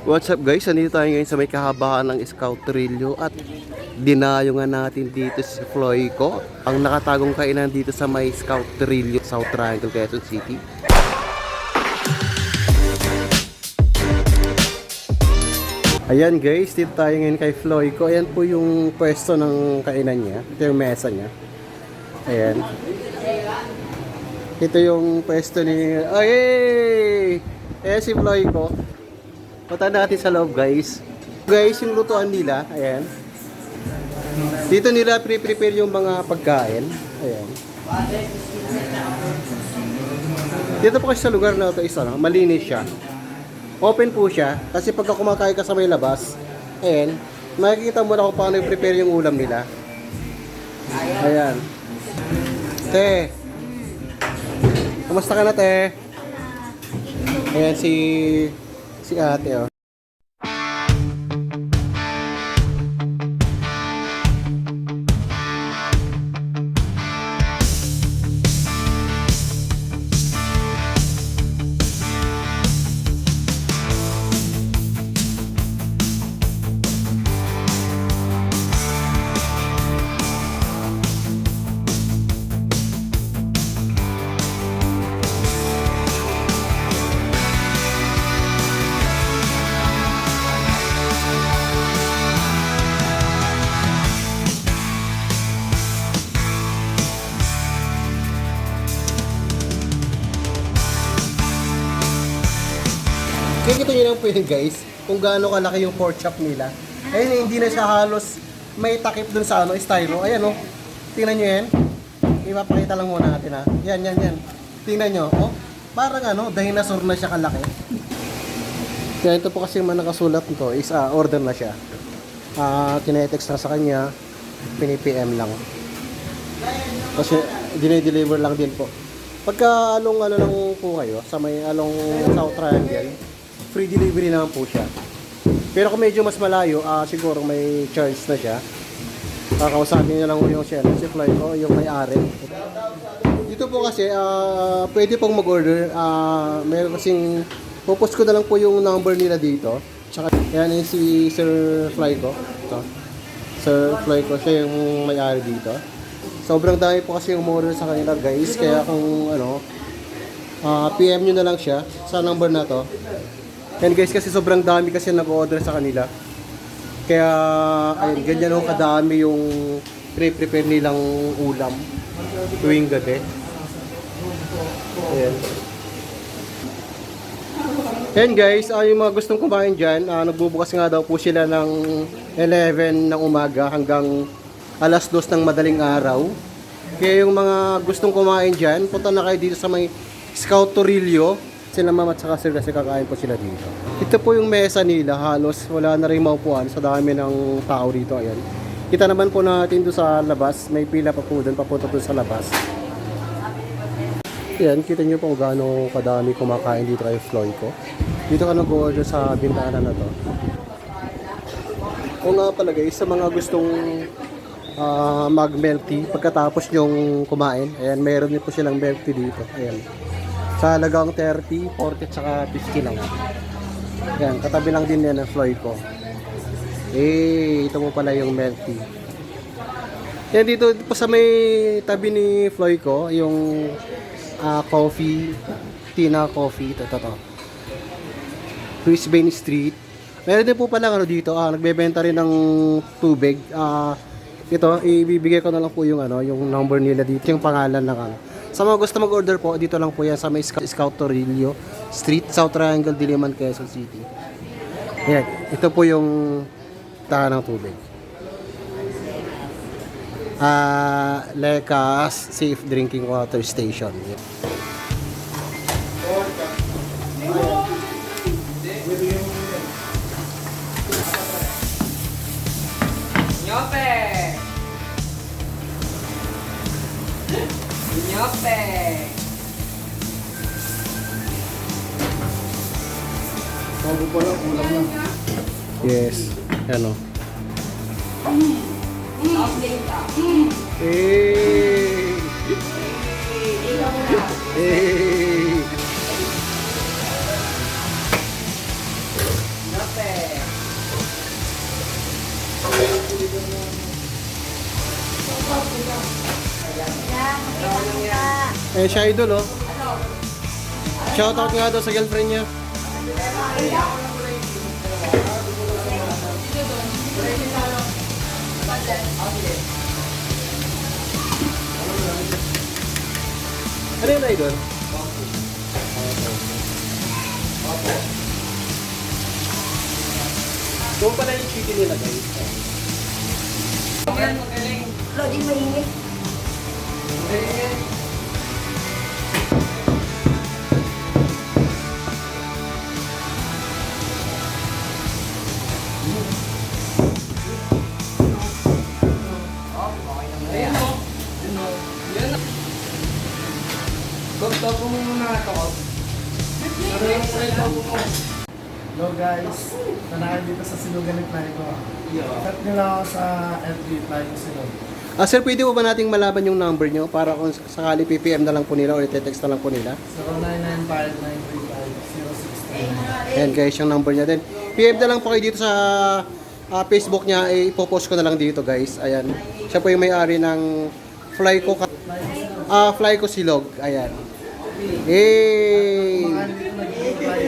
What's up guys? Nandito tayo ngayon sa may kahabaan ng Scout Trillo at dinayo nga natin dito si Floyco, ang nakatagong kainan dito sa may Scout Trillo, South Triangle, Quezon City. Ayan guys, dito tayo ngayon kay Floyco. Ayan po yung pwesto ng kainan niya. Ito yung mesa niya. Ayan. Ito yung pwesto ni... Ay! Ayan si Floyco. Punta natin sa loob guys. Guys, yung lutuan nila, ayan. Dito nila pre-prepare yung mga pagkain. Ayan. Dito po kasi sa lugar na ito is malinis siya. Open po siya. Kasi pagka kumakain ka sa may labas, ayan, makikita mo na kung paano i-prepare yung ulam nila. Ayan. Te. Kumusta ka na, te? Ayan si ate, oh. Kikita nyo lang po yun guys, kung gaano kalaki yung pork chop nila. Ayun, hindi na siya halos may takip dun sa styro. Ayan oh, tingnan nyo yan. Ipapakita lang muna natin ha. Yan. Tingnan nyo, oh. Parang dinosaur na siya kalaki. Kaya ito po kasi yung nakasulat nito is order na siya. Tinetext na sa kanya, pini-PM lang. Kasi dinideliver lang din po. Pagka along lang po kayo, sa may along South Triangle, free delivery naman po siya. Pero kung medyo mas malayo, siguro may charge na siya. Kakausapin niyo lang yung siya, si Floyco, yung may-ari. Dito po kasi, pwede pong mag-order. Meron kasing, popost ko na lang po yung number nila dito. Tsaka, yan yung si Sir Floyco. Ito. Sir Floyco, siya yung may-ari dito. Sobrang dami po kasi yung order sa kanila guys. Kaya kung PM nyo na lang siya sa number na to. And guys, kasi sobrang dami kasi nag-order sa kanila. Kaya, ayun, ganyan ho kadami yung pre-prepare nilang ulam tuwing gabi. Ayan. Ayan guys, yung mga gustong kumain dyan, nagbubukas nga daw po sila ng 11 ng umaga hanggang alas 2 ng madaling araw. Kaya yung mga gustong kumain dyan, punta na kayo dito sa may Scout Trillo. Sila mama at saka sir kasi kakain po sila dito. Ito po yung mesa nila, halos wala na rin maupuan sa dami ng tao dito. Ayan. Kita naman po natin doon sa labas, may pila pa po doon, papunta doon sa labas. Ayan, kita nyo po gaano kadami kumakain dito kay Floyco. Dito ka nag-order sa bintana na to. O nga pala guys, sa mga gustong mag-milk tea pagkatapos nyong kumain, ayan, meron din po silang milk tea dito. Ayan. Sa halagang 30, 40, saka 50 lang. Ayan, katabi lang din yan ng Floyco. Ito mo pala yung milk tea. Yan, dito po sa may tabi ni Floyco, yung coffee, Tina Coffee, ito. Brisbane Street. Meron din po pala dito, nagbebenta rin ng tubig. Ito, ibibigay ko na lang po yung yung number nila dito, yung pangalan ng Sa mga gusto mag-order po, dito lang po yan sa may Scout Trillo Street, South Triangle, Diliman, Quezon City. Ayan, ito po yung tahan ng tubig. Lekas Safe Drinking Water Station. Nyope! Bago pa lang, kulang na. Yes, ano. Hey! Eh, siya idol, oh. Shoutout nga daw sa girlfriend niya. Ano yun, idol? Doon pala yung chicken nila, guys. Lodi mainit. Top mo muna ito. Hello guys, tanahin dito sa Silugan ni Flyco. Chat nyo lang ako sa FB Flyco Silog. Sir, pwede po ba nating malaman yung number nyo para kung sakali PPM na lang po nila o i-text na lang po nila? 0995-935-063. Ayan guys, yung number niya din. PM na lang po kayo dito sa Facebook niya, ipopost ko na lang dito guys. Ayan. Siya po yung may-ari ng Flyco, Flyco Silog. Ayan. Hey! Mga dito nag-fly.